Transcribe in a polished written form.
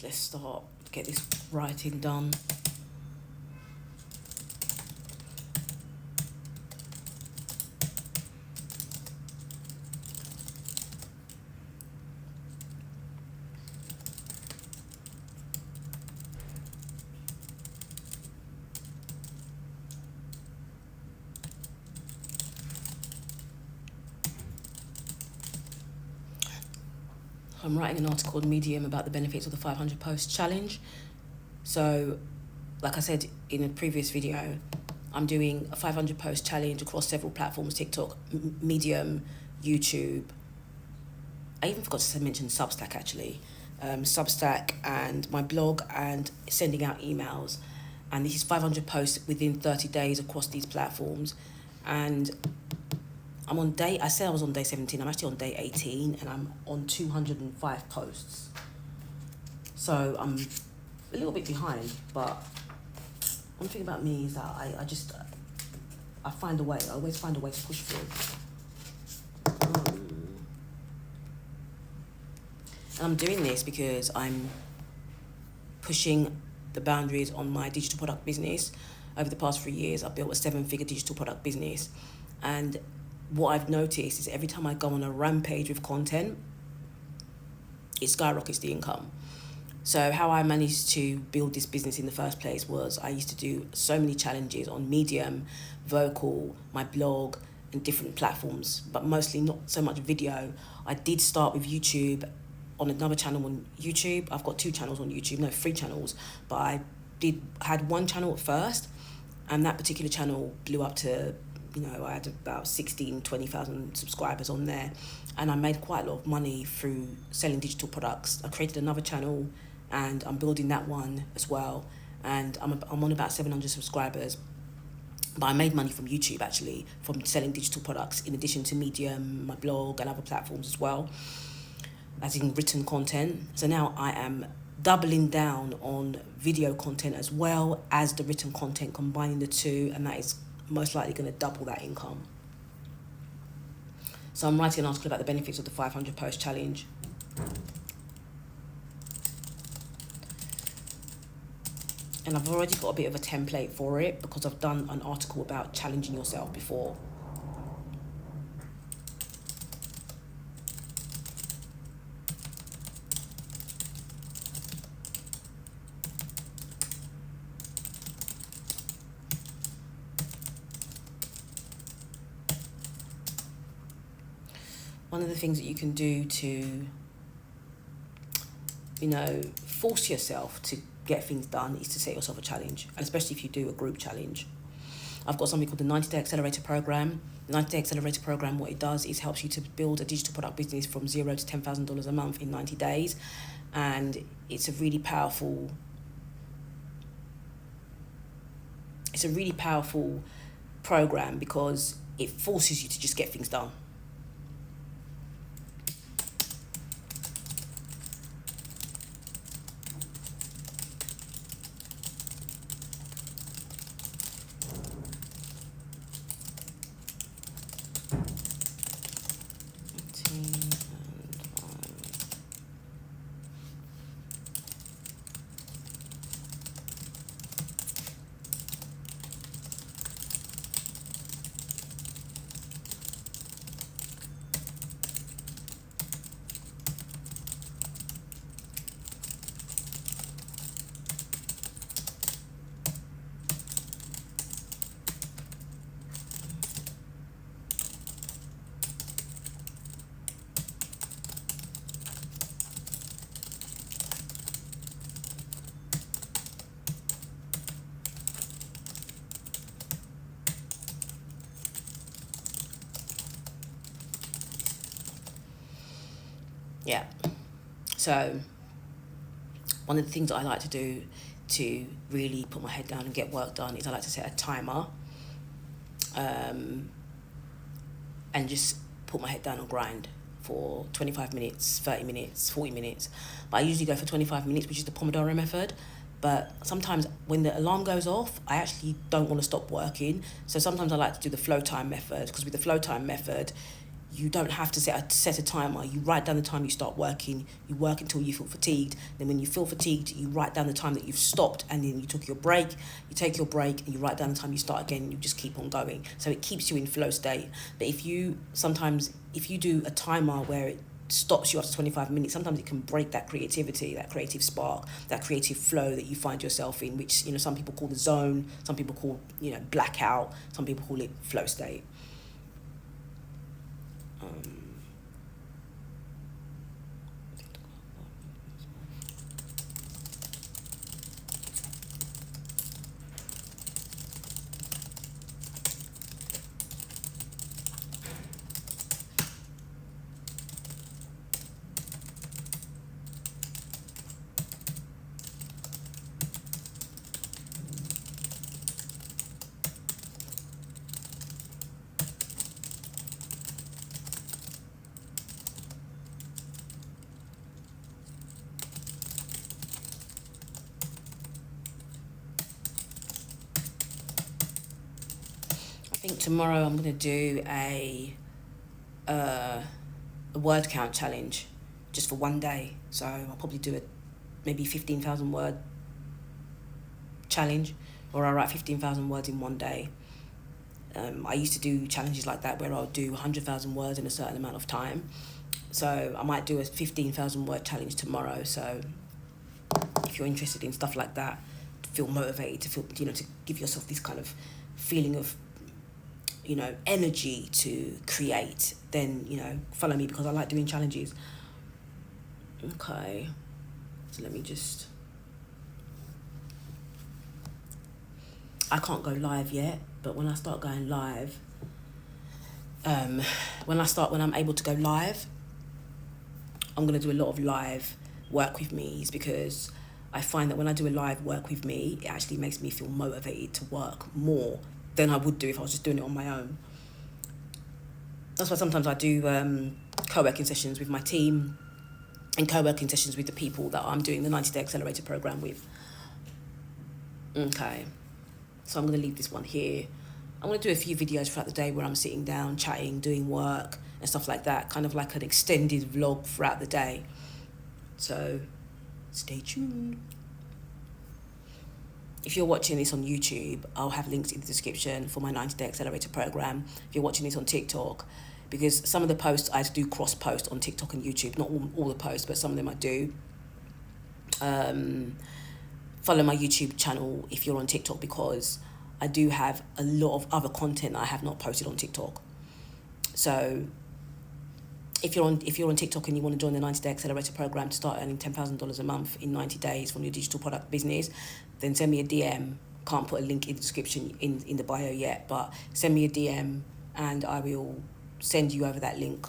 let's start, get this writing done. I'm writing an article on Medium about the benefits of the 500 post challenge. So, like I said in a previous video, I'm doing a 500 post challenge across several platforms: TikTok, Medium, YouTube. I even forgot to mention Substack actually. Substack and my blog and sending out emails. And this is 500 posts within 30 days across these platforms. And I'm on I said I was on day 17, I'm actually on day 18 and I'm on 205 posts. So I'm a little bit behind, but one thing about me is that I find a way, I always find a way to push through. And I'm doing this because I'm pushing the boundaries on my digital product business. Over the past 3 years, I've built a 7-figure digital product business. And what I've noticed is every time I go on a rampage with content, it skyrockets the income. So how I managed to build this business in the first place was I used to do so many challenges on Medium, Vocal, my blog, and different platforms, but mostly not so much video. I did start with YouTube on another channel on YouTube. I've got 2 channels on YouTube, no, 3 channels, but I had one channel at first, and that particular channel blew up to, I had about 20,000 subscribers on there, and I made quite a lot of money through selling digital products. I created another channel and I'm building that one as well, and I'm on about 700 subscribers. But I made money from YouTube actually, from selling digital products, in addition to Medium, my blog, and other platforms as well, as in written content. So now I am doubling down on video content as well as the written content, combining the two, and that is most likely going to double that income. So I'm writing an article about the benefits of the 500 post challenge. And I've already got a bit of a template for it because I've done an article about challenging yourself before. One of the things that you can do to, force yourself to get things done is to set yourself a challenge, and especially if you do a group challenge. I've got something called the 90-Day Accelerator Program. The 90-Day Accelerator Program, what it does is helps you to build a digital product business from $0 to $10,000 a month in 90 days. And it's a really powerful program because it forces you to just get things done. Yeah. So one of the things that I like to do to really put my head down and get work done is I like to set a timer and just put my head down and grind for 25 minutes, 30 minutes, 40 minutes. But I usually go for 25 minutes, which is the Pomodoro method. But sometimes when the alarm goes off, I actually don't want to stop working. So sometimes I like to do the flow time method, because with the flow time method, You don't have to set a timer. You write down the time you start working. You work until you feel fatigued. Then when you feel fatigued, you write down the time that you've stopped, and then you took your break. You take your break and you write down the time you start again, and you just keep on going. So it keeps you in flow state. But if you do a timer where it stops you after 25 minutes, sometimes it can break that creativity, that creative spark, that creative flow that you find yourself in, which, some people call the zone, some people call, blackout, some people call it flow state. I think tomorrow I'm going to do a word count challenge just for one day. So I'll probably do maybe 15,000 word challenge, or I'll write 15,000 words in one day. I used to do challenges like that where I'll do 100,000 words in a certain amount of time. So I might do a 15,000 word challenge tomorrow. So if you're interested in stuff like that, to feel motivated, to feel, to give yourself this kind of feeling of, energy to create, then, follow me, because I like doing challenges. Okay. So let me just... I can't go live yet, but when I start going live, when I'm able to go live, I'm going to do a lot of live work with me's, because I find that when I do a live work with me, it actually makes me feel motivated to work more than I would do if I was just doing it on my own. That's why sometimes I do co-working sessions with my team and co-working sessions with the people that I'm doing the 90-day accelerator program with. Okay, so I'm going to leave this one here. I'm going to do a few videos throughout the day where I'm sitting down, chatting, doing work and stuff like that, kind of like an extended vlog throughout the day. So stay tuned. If you're watching this on YouTube, I'll have links in the description for my 90-day accelerator program. If you're watching this on TikTok, because some of the posts I do cross-post on TikTok and YouTube, not all the posts, but some of them I do. Follow my YouTube channel if you're on TikTok, because I do have a lot of other content that I have not posted on TikTok. So if you're on TikTok and you want to join the 90-day accelerator program to start earning $10,000 a month in 90 days from your digital product business, then send me a DM. Can't put a link in the description in the bio yet, but send me a DM and I will send you over that link